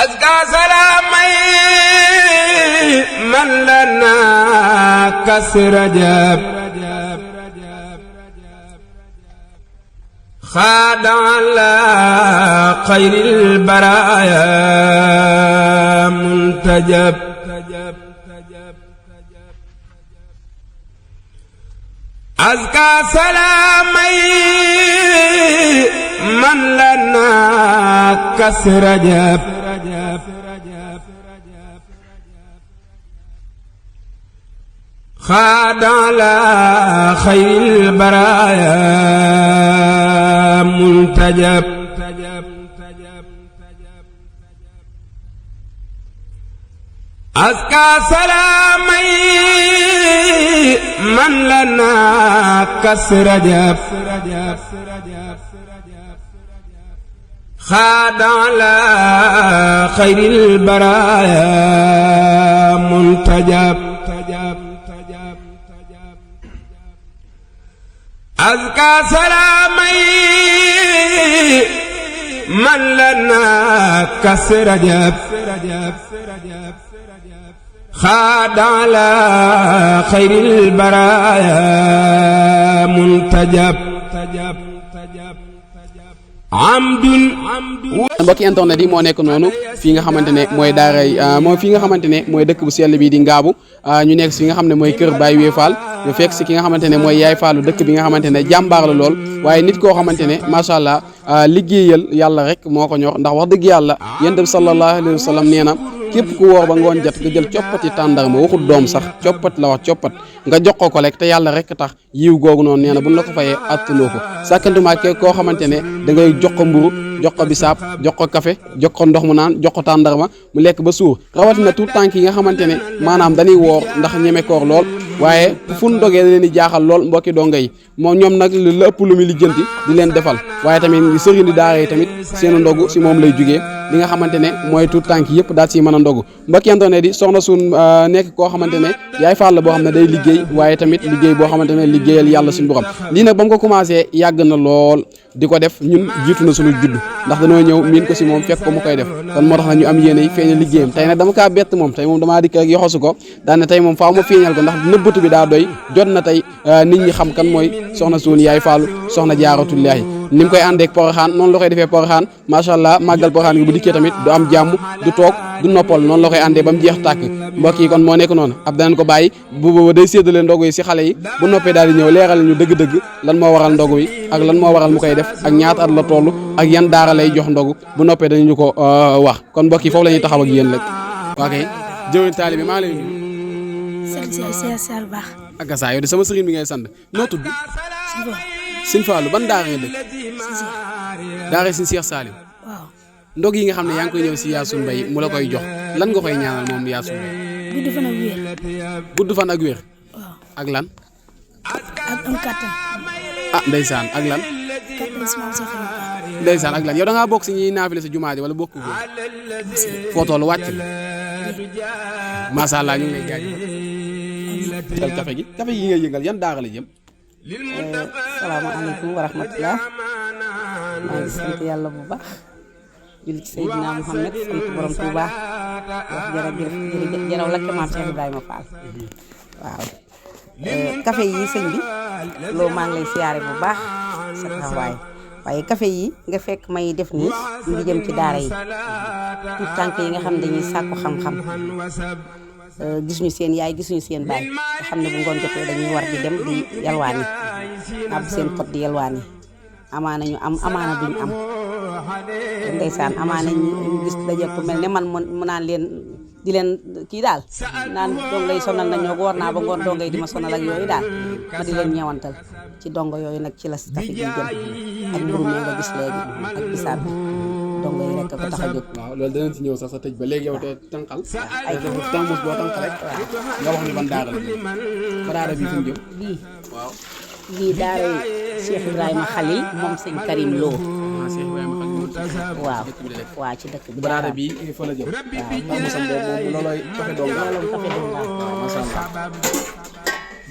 أزكى سلامي من لنا كسر جاب خاد على خير البرايا منتجب أزكى سلامي من لنا كسر جاب خاد على خير البرايا منتجب أزكى سلامي من لنا كسر جاب خاد على خير البرايا منتجب أزكى سلامي من لنا كسر جاب خاد على خير البرايا منتجب mbokki internet yi moo nekk noonu fii nga xamante ne mooy daaray mooy fii nga xamante ne mooy dëkk bu sell bi di Ngaabu ñu nekk si nga xam ne mooy kër Baye Wee Fall ñu fekk si ki nga xamante ne mooy Yaay Fallu dëkk bi nga xamante ne jàmbaar la lool waaye nit koo xamante ne macha allah liggéeyal yàlla rek moo ko ñor ndax wax dëgg yàlla yonent bi sallallahu alayhi wa sallam nee na képp ku woor ba ngoon jot nga jël coppati tàndarma waxut doom sax coppat la wax coppat nga jox ko rek te yàlla rek tax yiw googu noonu nee na buñ la ko fayee attanoo ko sàkkantuma koo xamante ne da ngay jox ko mburu jox ko bisaab jox ko café jox ko ndox mu naan jox ko tàndarma mu lekk ba suur rawatina tout tànk yi nga xamante ne maanaam dañuy woor ndax ñeme koor lool waaye fu ñu dogee da leen di jaaxal lool mbokki donga yi moom ñoom nag la ëpp lu muy lijjanti di leen defal waaye tamit sëriñ di daara yi tamit seen ndogu si moom lay jugee li nga xamante ne mooy tout tànk yëpp daal si mën a ndogu mbokki internet di soxna suñ nekk koo xamante ne Yaay Fall la boo xam ne day liggéey waaye tamit liggéey boo xamante ne liggéeyal yàlla suñu borom lii nag ba mu ko commencé yàgg na lool di ko def ñun jiitu na suñu judd ndax dañoo ñëw miin ko si moom fekk ko mu koy def kon moo tax na ñu am yéene yi feeñal liggéeyam tey nag dama kaa bett moom tey moom damaa dikk rek yoxosu ko daan ne tey moom faaw ma feeñal ko ndax nëbbatu bi daa doy jot na tey nit ñi xam kan mooy soxna suun Yaay Fallu soxna Jaaratullaahi ni mu koy àndeek Poroxaan noonu la koy defee Poroxaan macha allah màggal Poroxaan gi bu dikkee tamit du am jàmm du toog du noppal noonu la koy àndee ba mu jeex tàkk mbokk yi kon moo nekk noonu ab danañ ko bàyyi bu day séddale ndogu yi si xale yi bu noppee daal di ñëw leeral ñu dëgg-dëgg lan moo waral ndogu yi ak lan moo waral mu koy def ak ñaata at la toll ak yan daara lay jox ndogu bu noppee dañu ko wax kon mbokk yi foofu la ñuy taxaw ak yéen rek waa kay jëwriñ taalibe maa lay nuyu ak saa yow de sama sëriñ bi ngay sant noo tudd Sëñ Fallu ban daara nga dëkk daara Sëñ Cheikh Salim waaw ndog yi nga xam ne yaa ngi koy ñëw si Yaasun Mbay mu la koy jox lan nga koy ñaanal moom Yaasun Mbay gudd fan ak wér waaw ak lan ak am kattan ndeysaan ak lan ndeysaan ak lan yow da ngaa bokk si ñuy naafile sa jumaa ji wala bokk ko foo toll wàcc macha allah ñu ngi lay jaajëfal café gi ngay yëngal yan daara la jëm salaamaaleykum wa rahmatulah maa ngi sant yàlla bu baax julli ci Seydina Muhammad sant borom Tuuba wax jërëjëf jërëw lakk maam Cheikh Ibrahima Fall waaw café yi sëñ bi loo maa ngi lay siyaare bu baax sa taxawaay waaye café yi nga fekk may def nii mu ngi jëm ci daara yi tout tànk yi nga xam ne dañuy sàkku xam-xam gisuñu seen yaay gisuñu seen baay nga xam ne bu ngoon jotee dañuy war di dem di yalwaani ab seen pot di yalwaani amaana ñu am amaana duñ am ndeysaan amaana ñu gis daje ko mel ne man mu naan leen di leen kii daal naan dongay sonal nañoo woor naa ba ngoon dongay di ma sonal ak yooyu daal ma di leen ñeewantal ci dongo yooyu nag ci la café gi jëm ak mburu mi nga gis léegi ak bisaab bi dongo yi rek ko tax a jóg. waaw loolu danañ ci ñëw sax sa tëj ba léegi yow te tànqal ay tàmbus boo tànq rek nga wax ni ban daara la ba daara bi fu mu jëm lii waaw lii daara Cheikh Ibrahima Khalil moom sëñ Karim Lo Cheikh Ibrahima Khalil waaw waaw ci dëkk bi daara bi fa la jëm waaw tàmbusam boobu moom loolooy café donga loolu café donga waaw masha Allah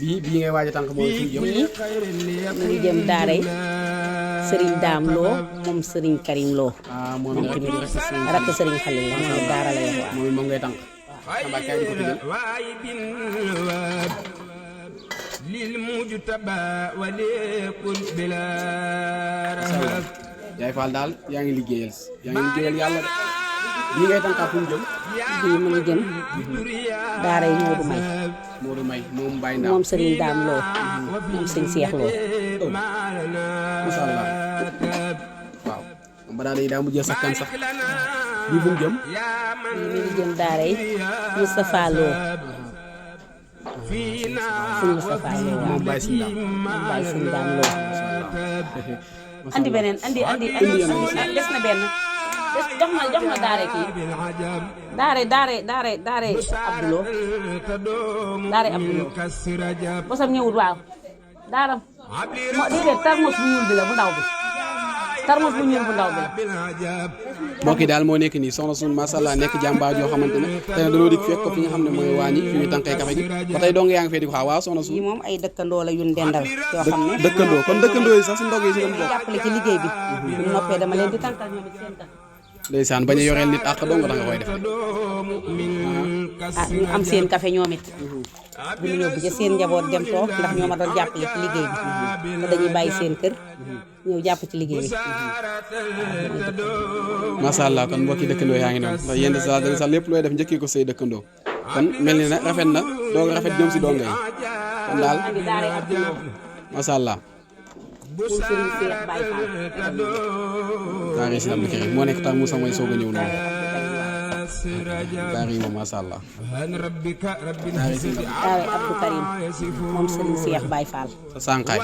bii ngay waaj a tànk mooy fu mu jëm bii mu ngi jëm daara Serigne Dame Lo moom Serigne Karim Lo moom moom tamit rakk Serigne Khalil la moom it daara la yor waaw moom ngay tànk xamba kay di ko tuddal للمجتبى وليكن بلا رهب yaay Fall daal yaa ngi liggéeyal yàlla de lii ngay tànkaa fu mu jëm bii mu ngi jëm daara yi Modou May moom Baye Ndam moom Serigne Dame Lo moom Serigne Cheikh Lo masha Allah waaw moom ba daal daa mujjee sakkan sax bii fu mu jëm bii mu ngi jëm daara yi Moustapha Lo Serigne Moustapha Lo moom Baye Sinda Serigne Dame Lo andi beneen andi des na benn jox ma daare kii daare Abdoulo bosam ñëwul waaw daara moo déedéet tarmos bu ñuul bi la bu ndaw bi tarmos bu ñuul bu ndaw bi la mbokk yi daal moo nekk nii soxna suñu masha Allah nekk jàmbaar joo xamante ne tey nag dañoo dik fekk ko fi nga xam ne mooy waañi fi muy tànkee café gi ba tey dong yaa ngi fee di ko xaar waaw soxna suñu yi moom ay dëkkandoo la yun dendal yoo xam ne dëkkandoo kon dëkkandoo yi sax si ndog yi si doon bokk jàppale ci liggéey bi bu ñu noppee dama leen di tànkal ñoom it seen tax ndeysaan bañ a yoreel nit àq dong tax nga koy def ñu am seen café ñoom it bu ñu yóbbu ca seen njaboot dem toog ndax ñoo ma doon jàppale ci liggéey bi te dañuy bàyyi seen kër ñëw jàpp ci liggéey bi masha Allah kon mbokki dëkkandoo yaa ngi noonu ndax yéen sax lépp looy def njëkkee ko say dëkkandoo kon mel ni na rafet na doog rafet jëm si donga yi kon daal andi daara Abdou masha Allah pour Serigne Cheikh Baye Fall daa ngi si Abdou Karim moo nekk tax Moussa mooy soog a ñëw noonu daa ngi moom masha Allah daara Abdou Karim moom Serigne Cheikh Baye Fall sa sànqaay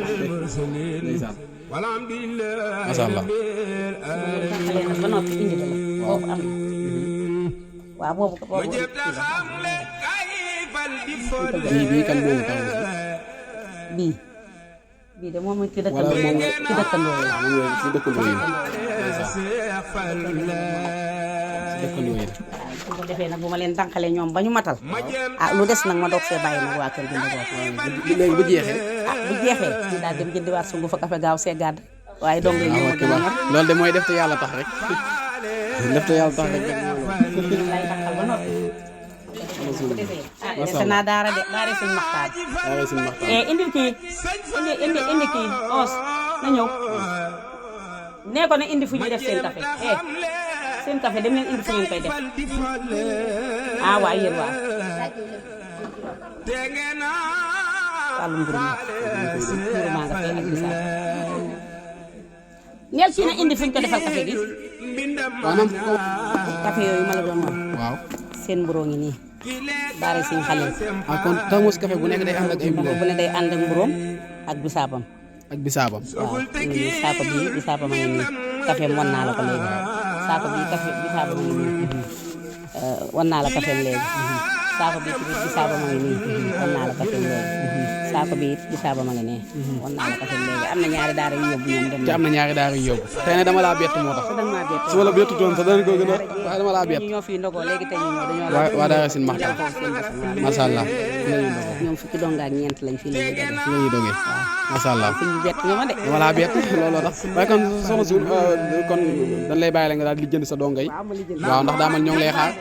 ndeysaan masha Allah ba noppi indi la boobu am waaw boobu bii kan moomu tax bii de moom ci dëkkandoo yi ci dëkkandoo yi ci dëkkandoo yi su ko defee nag bu ma leen dànqalee ñoom ba ñu matal lu des nag ma doog fee bàyyi nag waa kër gi nag léegi bu jeexee bu jeexee ñu daal dem jëndiwaat sungu fa café gaaw see gàdd waaye dong yi ñoo ma gën a ñor loolu de mooy def te yàlla tax rek def te yàlla tax rek lay dànqal ba noppi dese naa daara suñu maxtaar indi kii indi kii os na ñëw nee ko ne indi fu ñuy def seen café seen café dem leen indi fu ngeen koy def waaw yéen waaw wàllu mburu maa nga fee ak bisaab neel ci na indi fu ñu ko defal café gi maanaam café yooyu ma la doon wax waaw seen mburoo ngi nii daara Serigne Khalil kon thermos café bu nekk day ànd ak ay mburoom bu ne day ànd ak mburoom ak bisaabam waaw saako bii bisaabam a ngi nii café wan naa la ko léegi saako bii café bisaabam a ngi nii wan naa la café léegi saako bii ci bisaabam a ngi nii wan naa la café léegi saako bii bisaabam a ngi nii wan naa la café léegi am na ñaari daara yu yóbbu ñoom dem te am na ñaari daara yu yóbbu tey ne dama laa bett moo tax su ma la bettu toon sax danañ ko gën a waaye dama laa bett ñoo fi ndogoo léegi tey ñu ñëw dañoo waa daara sin maxtaan masha Allah ñoom fukki donga ak ñeent lañ fi la ñuy dogee masha Allah fi ñu bett nga ma de dama laa bett looloo tax waaye kon soxna suul kon dañ lay bàyyi la nga daal di jënd sa donga yi waaw ndax daa man ñoo ngi lay xaar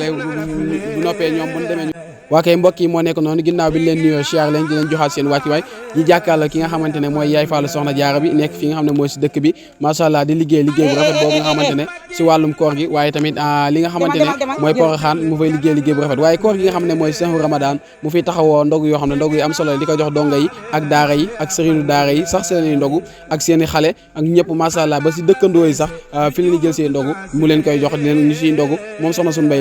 lay bu noppee ñoom bu ñu demee waa kay mbokk yi moo nekk noonu ginnaaw bi leen nuyoo siyaar leen di leen joxaat seen wàccuwaay ñi jàkkaarloo ki nga xamante ne mooy Yaay Fall Soxna Jaara bi nekk fi nga xam ne mooy si dëkk bi macha Allah di liggéey bu rafet boobu nga xamante ne si wàllum koor gi waaye tamit li nga xamante ne mooy Poroxaan mu fay liggéey bu rafet waaye koor gi nga xam ne mooy sehru Ramadan mu fiy taxawoo ndogu yoo xam ne ndogu yi am solo di ko jox donga yi ak daara yi ak sëriñu daara yi sax seeni ndogu ak seeni xale ak ñëpp macha Allah ba si dëkkandoo yi sax fi leen jël seen ndogu mu leen koy jox leen ñu siy ndogu moom soxna suñu mbay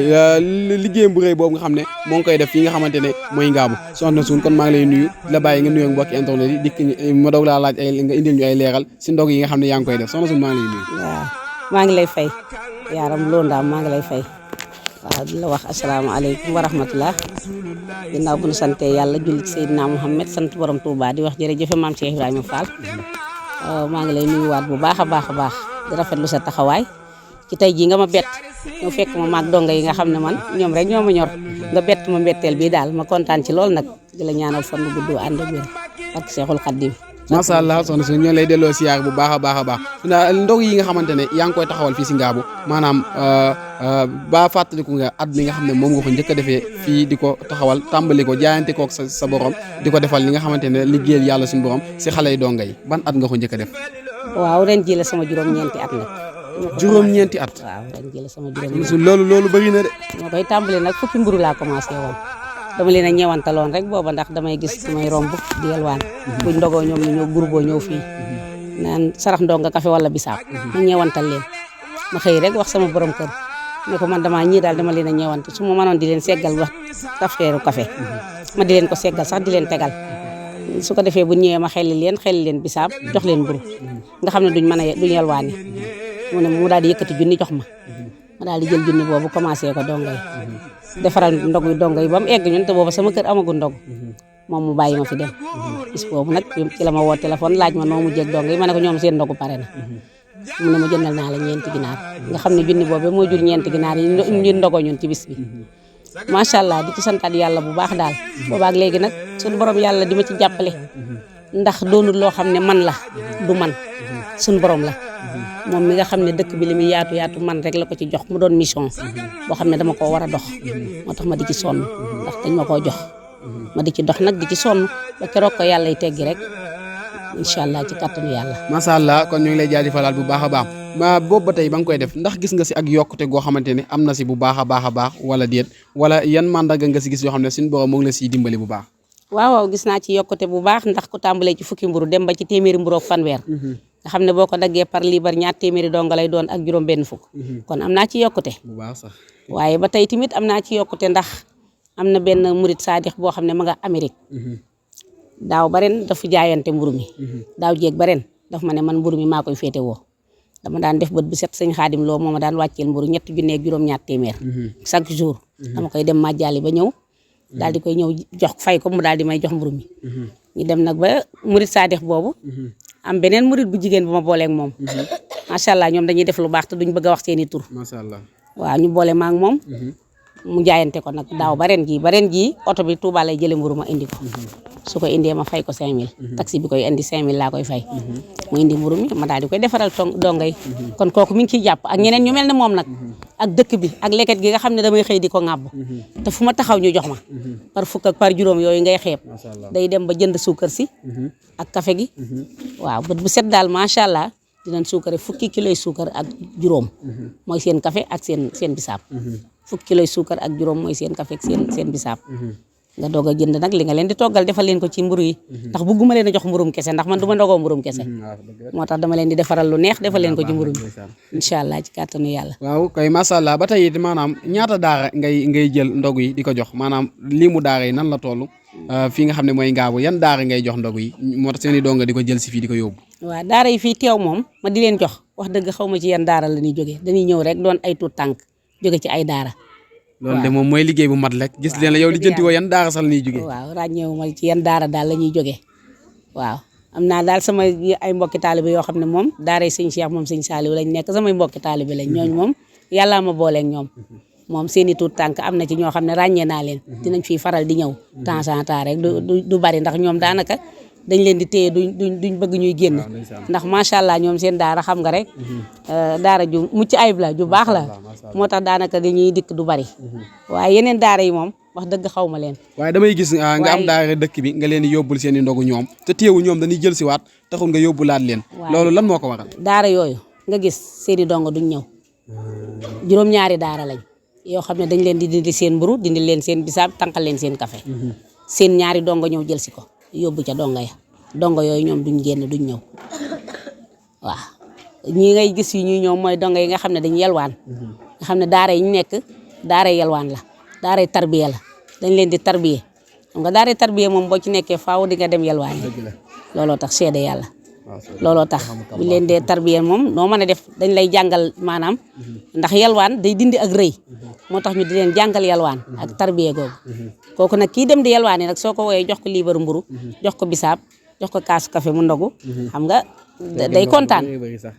liggéeyam bu rëy boobu nga xam ne moo ngi koy def fii nga xamante ne mooy ngaabu soxna suun kon maa ngi lay nuyu la bàyyi nga nuyoo mbokki internet yi dikk ma doog laa laaj ay nga indil ñu ay leeral si ndog yi nga xam ne yaa ngi koy def soxna suun maa ngi lay nuyu. waaw maa ngi lay fay yaaram loolu daal maa ngi lay fay waaw di la wax asalaamaaleykum wa rahmatulah ginnaaw bu nu sante yàlla julli ci Seydina Mouhamed sant borom Touba di wax jërëjëf maam Cheikh Ibrahima Fall maa ngi lay nuyuwaat bu baax a baax a baax di rafetlu sa taxawaay ci tey jii nga ma bett ñoo fekk ma maag donga yi nga xam ne man ñoom rek ñoo ma ñor nga bett ma mbetteel bii daal ma kontaan ci lool nag di la ñaanal fan bu gudd ànd ak wér ak Cheikhul Khadim macha allah soxna su ñoo lay delloo siyaar bu baax a baax ndog yi nga xamante ne yaa ngi koy taxawal fii si Ngabou maanaam ba fàttaliku nga at mi nga xam ne moom nga ko njëkk a defee fii di ko taxawal tàmbali ko jaayante kook sa borom di ko defal li nga xamante ne liggéeyal yàlla suñu borom si xale yi donga yi ban at nga ko njëkk a def. waaw ren ji la sama juróom-ñeenti at nag. juróom-ñeenti at. waaw ren ji la sama juróom-ñeenti. loolu bëri na de. moo koy tàmbali nag fukki mburu laa commencé woon dama leen a ñewantaloon rek booba ndax damay gis samay romb di yelwaan buñ ndogoo ñoom ñu ñëw groupe ñëw fii naan sarax ndonga café wala bisaab ma ñewantal leen ma xëy rek wax sama borom kër ne ko man damaa ñii daal dama leen a ñewant su ma mënoon di leen seggal wax safteeru café ma di leen ko seggal sax di leen tegal su ko defee bu ñëwee ma xelli leen bisaab jox leen mburu nga xam ne duñ yelwaani mu daal di yëkkati junni jox ma daal di jël junni boobu commencé ko dongay defaral ndog yu dongo yi ba mu egg ñun te booba sama kër amagul ndog moom mu bàyyi ma fi dem bis boobu nag ci la ma woo téléphone laaj ma noo mu jeeg dongo yi ma ne ko ñoom seen ndogu pare na mu ne ma jëndal naa la 4 ginaar nga xam ne junni boobu moo jur 4 ginaar yi ñu ndogoo ñun ci bis bi macha allah di ci santaat yàlla bu baax daal boobaak léegi nag suñu borom yàlla di ma ci jàppale ndax doonul loo xam ne man la du man suñu borom la moom mi nga xam ne dëkk bi li muy yaatu man rek la ko ci jox mu doon mission boo xam ne dama koo war a dox moo tax ma di ci sonn ndax dañ ma koo jox ma di ci dox nag di ci sonn ba keroog ko yàlla y teggi rek incha allah ci kàttanu yàlla. macha allah kon ñu ngi lay jaajëfalaat bu baax a baax boobu ba tey ba nga koy def ndax gis nga si ak yokkute goo xamante ne am na si bu baax a baax wala déet wala yan mandarga nga si gis yoo xam ne suñu borom moo ngi la siy dimbali bu baax. waaw gis naa ci yokkute bu baax ndax ku tàmbalee ci fukki mburu dem ba ci téeméeri mburu ak fanweer nga xam ne boo ko daggee par liibar 2 téeméeri donga lay doon ak juróom benn fukk kon am naa ci yokkute bu baax sax waaye ba tey tamit am naa ci yokkute ndax am na benn murit saadix boo xam ne ma nga Amérique daaw ba ren dafa jaayante mburu mi daaw jéeg ba ren daf ma ne man mburu mi maa koy féete woo dama daan def bët bu set sëñ Xaadim Lo moo ma daan wàcceel mburu 3 junni ak juróom-2 téeméer chaque jour dama koy dem màjjaali ba ñëw daal di koy ñëw jox fay ko mu daal di may jox mburu mi ñu dem nag ba murit saadix boobu am beneen murit bu jigéen bu ma booleeg moom macha allah ñoom dañuy def lu baax te duñ bëgg a wax seeni tur macha allah waaw ñu boole ma ak moom mu jaayante ko nag daaw ba ren jii oto bi Touba lay jële mburu ma indi ko su ko indee ma fay ko 5000 taxi bi koy indi 5000 laa koy fay mu indi mburu mi ma daal di koy defaral dongay kon kooku mi ngi ciy jàpp ak ñeneen ñu mel ne moom nag ak dëkk bi ak leket gi nga xam ne damay xëy di ko ŋàbb te fu ma taxaw ñu jox ma par fukk ak par juróom yooyu ngay xeeb day dem ba jënd suukar si ak café gi waaw bët bu set daal macha allah dinañ suukare fukki kiloy suukar ak juróom mooy seen café ak seen bisaab fukki kiloy suukar ak juróom mooy seen café ak seen bisaab nga doog a jënd nag li nga leen di toggal defal leen ko ci mburu yi ndax bëgguma leen a jox mburum kese ndax man du ma ndogoo mburum kese moo tax dama leen di defaral lu neex defal leen ko ci mburu mi incha allah ci kàttanu yàlla. waaw kay macha allah ba tey maanaam ñaata daara ngay jël ndog yi di ko jox maanaam lii mu daara yi nan la toll fii nga xam ne mooy Ngabou yan daara ngay jox ndog yi moo tax seen i donga di ko jël si fii di ko yóbbu. waaw daara yi fii teew moom ma di leen jox wax dëgg xaw ma ci yan daara la ñuy jógee dañuy ñëw rek doon ay tuut tànk jóge ci ay daara. loolu de moom mooy liggéey bu mat rek gis leen la yow li jënti woo yan daara sax la ñuy jógee. waaw ràññeewu ma ci yan daara daal la ñuy jógee waaw am naa daal sama ay mbokki taalibe yoo xam ne moom daaray sëñ Cheikh moom sëñ Saliou lañ nekk samay mbokki taalibe lañ ñooñu moom yàllaa ma booleeg ñoom moom seen i tuut tànk am na ci ñoo xam ne ràññee naa leen dinañ fiy faral di ñëw temps en temps rek du bari ndax ñoom daanaka dañ leen di téye duñ bëgg ñuy génn ndax macha allah ñoom seen daara xam nga rek daara ju mucc ayib la ju baax la moo tax daanaka dañuy dikk du bari waaye yeneen daara yi moom wax dëgg xaw ma leen. waaye damay gis nga am daara dëkk bi nga leen di yóbbul seen i ndogu ñoom te téewu ñoom dañuy jël si waat taxul nga yóbbulaat leen. loolu lan moo ko waral. daara yooyu nga gis seen i dongo duñ ñëw juróom-ñaari daara lañ yoo xam ne dañ leen di dindi seen mburu dindi leen seen bisaab tànqal leen seen café seen ñaari dongo ñëw jël si ko yóbbu ca dongo ya dongo yooyu ñoom duñ génn duñ ñëw waaw ñi ngay gis yi ñuy ñëw mooy dongo yi nga xam ne dañ yelwaan nga xam ne daara yi ñu nekk daara yelwaan la daara tarbiya la dañ leen di tarbiye xam nga daara tarbiya moom boo ci nekkee faaw di nga dem yelwaan looloo tax seede yàlla looloo tax bu leen dee tarbiya moom noo mën a def dañ lay jàngal maanaam ndax yelwaan day dindi ak rëy moo tax ñu di leen jàngal yelwaan ak tarbiya googu kooku nag kii dem di yelwaan yi nag soo ko wooyee jox ko liibaru mburu jox ko bisaab jox ko kaasu café mu ndogu xam nga day kontaan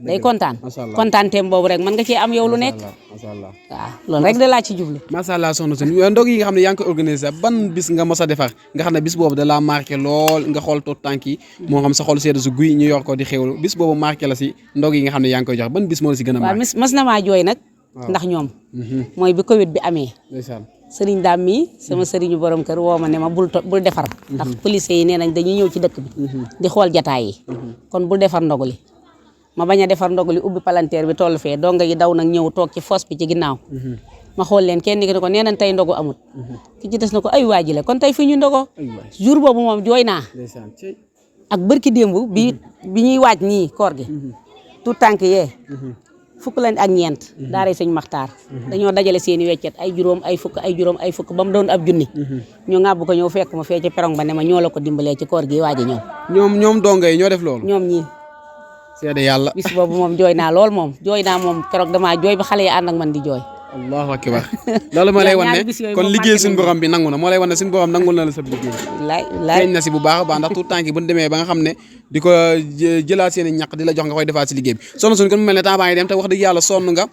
day kontaan kontaanteem boobu rek mën nga cee am yow lu nekk macha allah waaw loolu rek da laa ci jublu macha allah soxna Sune ndog yi nga xam ne yaa ngi ko organisé ban bis nga mos a defar nga xam ne bis boobu da laa marqué lool nga xool tot tànk yi moo xam sa xol seeda su guy ñu yor ko di xewlu bis boobu marqué la si ndog yi nga xam ne yaa ngi koy jox ban bis moo la si gën a marqué waaw mas na maa jooy nag ndax ñoom mooy bi Covid bi amee sëriñ daam mi sama sëriñu borom kër woo ma ne ma bul defar ndax police yi nee nañ dañuy ñëw ci dëkk bi di xool jataay yi kon bul defar ndogu li ma bañ a defar ndogu li ubbi palanteer bi toll fee donga yi daw nag ñëw toog ci foos bi ci ginnaaw ma xool leen kenn ki ne ko nee nañ tey ndogu amut ki ci des na ko ay waaji la kon tey fi ñu ndogo jour boobu moom jooy naa ak bërki démb bi ñuy waaj nii koor gi tout tànk yee fukk lañ ak ñeent daaray sëñ Maxtaar dañoo dajale seeni weccet ay juróom ay fukk ba mu doon ab junni ñu ŋàbb ko ñëw fekk ma fee ci perong ba ne ma ñoo la ko dimbalee ci koor gi waaji ñëw ñoom donga yi ñoo def loolu ñoom ñii seede yàlla bis boobu moom jooy naa lool moom jooy naa moom keroog damaa jooy ba xale yi ànd ak man di jooy allahu akbar loolu moo lay wan ne kon liggéey suñu borom bi nangu na moo lay wan ne suñu borom nangul na la sa liggéey feeñ na si bu baax a baax ndax tout temps bu ñu demee ba nga xam ne di ko jëlaat seen i ñaq di la jox nga koy defaat si liggéey bi soxna Sune kon mu mel ne temps baa ngi dem te wax dëgg yàlla sonn nga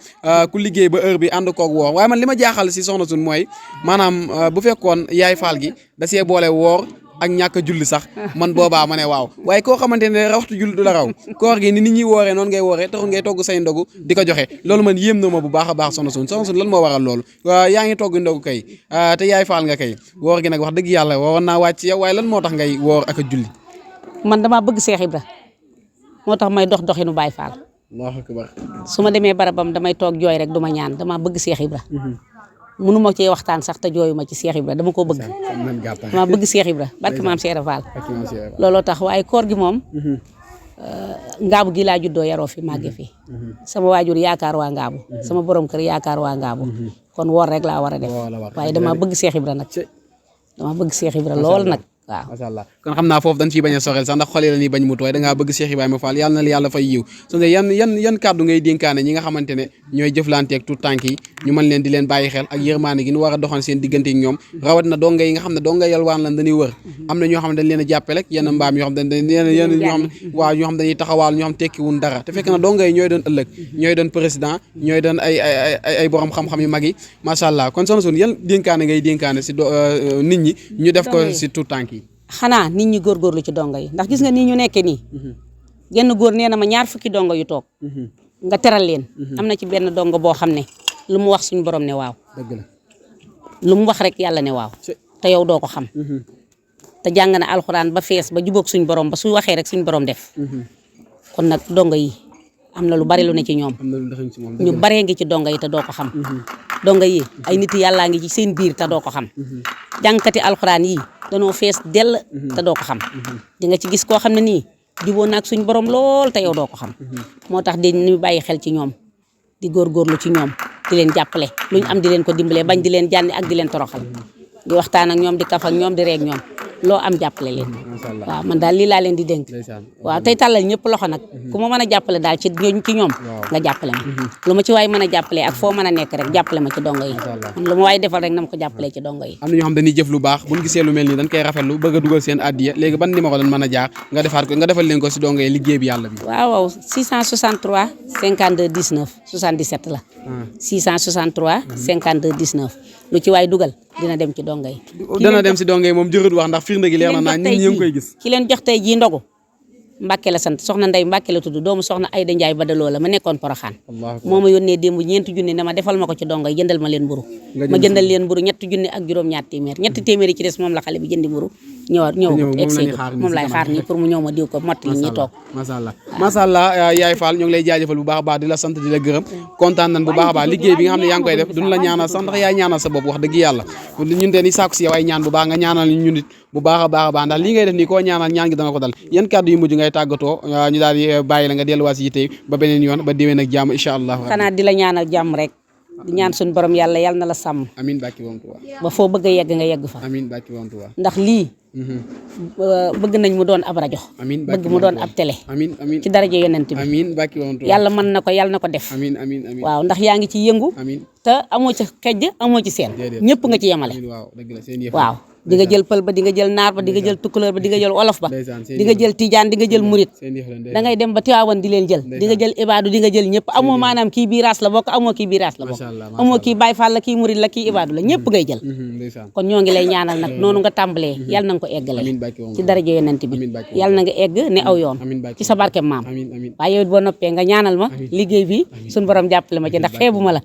ku liggéey ba heure bi ànd koog woor waaye man li ma jaaxal si soxna Sune mooy maanaam bu fekkoon yaay faal gi da see boole woor ak ñàkk a julli sax man boobaa ma ne waaw waaye koo xamante ne waxtu julli du la raw koor gi ni nit ñi wooree noonu ngay wooree taxul ngay togg say ndogu di ko joxe loolu man yéem na ma bu baax a baax soxna Sune lan moo waral loolu yaa ngi togg ndogu kay te yaay faal nga kay woor gi nag wax dëgg yàlla waroon naa wàcc yow waaye lan moo tax ngay woor ak a julli man damaa bëgg Seex Ibra moo tax may doxinu Baay Faal Allahu akbar su ma demee barabam damay toog jooy rek du ma ñaan damaa bëgg Seex Ibra mënuma cee waxtaan sax te jooyuma ci Seex Ibra dama ko bëgg dama bëgg Seex Ibra barke maam Seera Fall looloo tax waaye koor gi moom ngaabu gi laa juddoo yaroo fi màgge fi sama waajur yaakaar waa ngaabu sama borom kër yaakaar waa ngaabu kon woor rek laa war a def waaye dama bëgg Seex Ibra nag dama bëgg Seex Ibra lool nag waaw macha allah kon xam naa foofu dañ ciy bañ a sorel sax ndax xol yi la ñuy bañ mu tooy da ngaa bëgg Cheikh Ibrahima Fall yàlla na la yàlla fay yiw so yan kàddu ngay dénkaane ñi nga xamante ne ñooy jëflanteeg tout tànk yi ñu mën leen di leen bàyyi xel ak yërmaane gi ñu war a doxal seen diggante ak ñoom rawat na donga yi nga xam ne donga yalwaan lan dañuy wër am na ñoo xam ne dañ leen a jàppe rek yenn mbaam yoo xam ñoo xam dañuy taxawaal ñoo xam tekkiwun dara te fekk na donga yi ñooy doon ëllëg ñooy doon président ñooy doon ay borom xam-xam yu mag yi macha allah kon soxna Sune yan dénkaane ngay dénkaane si nit ñi ñu def ko si tout tànk yi xanaa nit ñi góorgóorlu ci donga yi ndax gis nga nii ñu nekkee nii genn góor nee na ma 20 donga yu toog nga teral leen am na ci benn donga boo xam ne lu mu wax suñu borom ne waaw dëgg la lu mu wax rek yàlla ne waaw te yow doo ko xam te jàng na alxuraan ba fees ba jubóog suñu borom ba su waxee rek suñu borom def kon nag donga yi am na lu bari lu ne ci ñoom ñu baree ngi ci donga yi te doo ko xam donga yi ay nit yàllaa ngi ci seen biir te doo ko xam jàngkati alxuraan yi danoo fees dell te doo ko xam di nga ci gis koo xam ne nii juboo naag suñ borom lool te yow doo ko xam moo tax dañuy bàyyi xel ci ñoom di góorgóorlu ci ñoom di leen jàppale luñ am di leen ko dimbalee bañ di leen jànni ak di leen toroxal di waxtaan ak ñoom di kaf ak ñoom di reeg ñoom loo am jàppale leen waaw man daal lii laa leen di dénk waaw tey tàllal ñëpp loxo nag ku ma mën a jàppale daal ci ñoom nga jàppale ma lu ma ci waay mën a jàppale ak foo mën a nekk rek jàppale ma ci dongo yi man lu ma waay defal rek na ma ko jàppale ci dongo yi am na ñoo xam dañuy jëf lu baax buñ gisee lu mel nii dañ koy rafetlu bëgg a dugal seen addiya léegi ban numéro lañ mën a jaar nga defal leen ko si dongo yi liggéey bi yàlla bi waaw 663 52 19 77 la 663 52 19 lu ci waay dugal dina dem ci dongo yi dana dem si dongo yi moom jërët wax ndax firnde gi leer na naa ñun ñu ngi koy gis ki leen jox tey jii ndogu Mbàkke la sant soxna Ndey Mbàkke la tudd doomu soxna Ayda Njaay Badaloo la ma nekkoon Poroxaan moo ma yónnee démb 4 junni ne ma defal ma ko ci dongo yi jëndal ma leen mburu ma jëndal leen mburu 3 junni ak juróom-ñaar téeméer 3 téeméer yi ci des moom la xale bi jëndi mburu ñëw egsi moom lay xaar nii pour mu ñëw ma diw ko mottali ñi toog macha allah yaay Fall ñu ngi lay jaajëfal bu baax a baax di la sant di la gërëm kontaan nañ bu baax a baax liggéey bi nga xam ne yaa ngi koy def duñ la ñaanal sax ndax yaay ñaanal sa bopp wax dëgg yàlla ñun de ni sàkku si yow ay ñaan bu baax nga ñaanal ñu nit bu baax a baax ndax lii ngay def nii koo ñaanal ñaan gi dana ko dal yan kàddu yu mujj ngay tàggatoo ñu daal di bàyyi la nga delluwaat si yitte ba beneen yoon ba déwén ak jàmm incha allah xanaa di la ñaanal jàmm rek di ñaan suñu borom yàlla na la sàmm amiin bàkki woon Tuuba ba foo bëgg a yegg nga yegg fa amiin bàkki woon Tuuba ndax lii bëgg nañ mu doon ab rajo bëgg mu doon ab télé ci daraja yonent bi amiin bàkki woon Tuuba yàlla mën na ko yàlla na ko def amiin waaw ndax yaa ngi ci yëngu te amoo ci xejj amoo ci seen ñëpp nga ci yemale waaw di nga jël pël ba di nga jël naar ba di nga jël tukkuleur ba di nga jël olof ba di nga jël tijaan di nga jël murit da ngay dem ba Tiwaawan di leen jël di nga jël ibaadu di nga jël ñëpp amoo maanaam kii bii raas la bokk amoo kii bii raas la bokk amoo kii Baay Faal la kii murit la kii ibaadu la ñëpp ngay jël kon ñoo ngi lay ñaanal nag noonu nga tàmbalee yal na nga ko eggale ci daraja yonent bi yal na nga egg ne aw yoon ci sa barke maam waaye yow boo noppee nga ñaanal ma liggéey bi suñu borom jàppale ma ci ndax xeebu ma la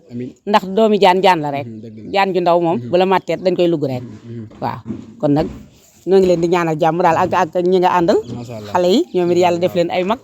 ndax doomi jaan la rek jaan ju ndaw moom bu la màtteet dañ koy lugg rek waaw kon nag ñoo ngi leen di ñaanal jàmm daal ak ñi nga àndal xale yi ñoom it yàlla def leen ay mag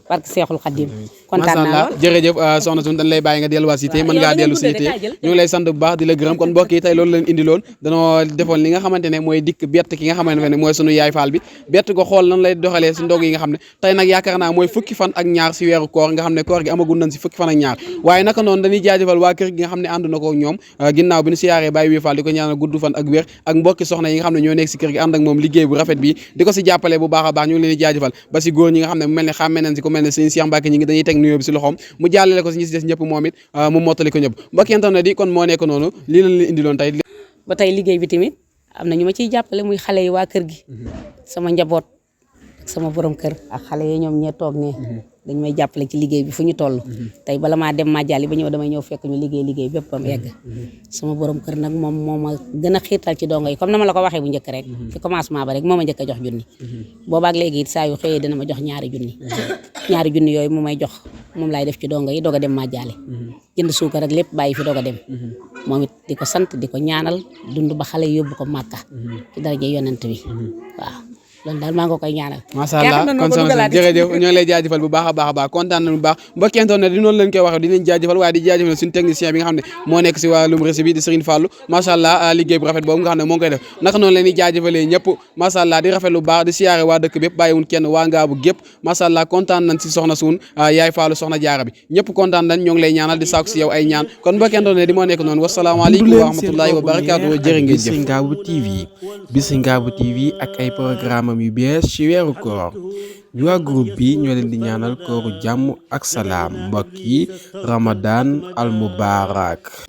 barke Seexul Xadim kontaan naa lool jërëjëf soxna suñu dañ lay bàyyi nga delluwaat si tey mën ngaa dellu si tey ñu ngi lay sant bu baax di la gërëm kon mbokk yi tey loolu leen indi loon danoo defoon li nga xamante ne mooy dikk bett ki nga xamante ne mooy sunu yaay faal bi bett ko xool nan lay doxalee si ndog yi nga xam ne tey nag yaakaar naa mooy fukki fan ak ñaar si weeru koor nga xam ne koor gi amagul nañ si fukki fan ak ñaar waaye naka noonu dañuy jaajëfal waa kër gi nga xam ne ànd na ko ñoom ginnaaw bi ñu siyaaree Baye Wii Fall di ko ñaanal gudd fan ak wér ak mbokki soxna yi nga xam ne ñoo nekk si kër gi ànd ak moom liggéey bu rafet bi di ko si jàppale bu baax a baax ñu ngi leen di jaajëfal ba si góor ñi nga xam ne mu mel ne xàmmee nañ si ku mel ne sëñ Cheikh Mbacke ñi ngi dañuy teg nuyoo bi si loxoom mu jàllale ko si ñi si des ñëpp moom it mu mottali ko ñëpp mbokk internet di kon moo nekk noonu lii lañ leen indiloon tey ba tey liggéey bi tamit am na ñu ma ciy jàppale muy xale yi waa kër gi sama njaboot ak sama borom kër ak xale yi ñoom ñee toog ne dañ may jàppale ci liggéey bi fu ñu toll tey bala maa dem Madiali ba ñëw damay ñëw fekk ñu liggéey bépp am egg sama borom kër nag moom moo ma gën a xiirtal ci dongo yi comme na ma la ko waxee bu njëkk rek ci commencement ba rek moo ma njëkk a jox junni boobaak léegi it saa yu xëyee dina ma jox ñaari junni yooyu mu may jox moom laay def ci dongo yi doog a dem Madiali jënd suukar ak lépp bàyyi fi doog a dem moom it di ko sant di ko ñaanal dund ba xale yóbbu ko Màkka ci daraja yonent bi waaw loolu daal maa ngi koy ñaanal macha allah kon soxna si jërëjëf ñoo ngi lay jaajëfal bu baax a baax kontaan nañu bu baax mbokki internet di noonu leen koy waxee di leen jaajëfal waaye di jaajëfal suñu technicien bi nga xam ne moo nekk si wàllum réseau bi di Serigne Fallou macha allah liggéey bu rafet boobu nga xam ne moo ngi koy def naka noonu leen di jaajëfalee ñëpp macha allah di rafet lu baax di siyaare waa dëkk bépp bàyyiwun kenn waa Ngaabu gépp macha allah kontaan nañ si soxna suun yaay Fallou soxna jaara bi ñëpp kontaan nañ ñoo ngi lay ñaanal di sàkku si yow ay ñaan kon mbokki internet di moo nekk noonu wasalaamaaleykum wa rahmatullahi wa barakaatu jërë ngeen jëf Bici Ngabou TV ak ay programme yu bees ci weeru koor ñu waa groupe bi ñoo leen di ñaanal kooru jàmm ak salaam mbokk yi Ramadan al Mubarak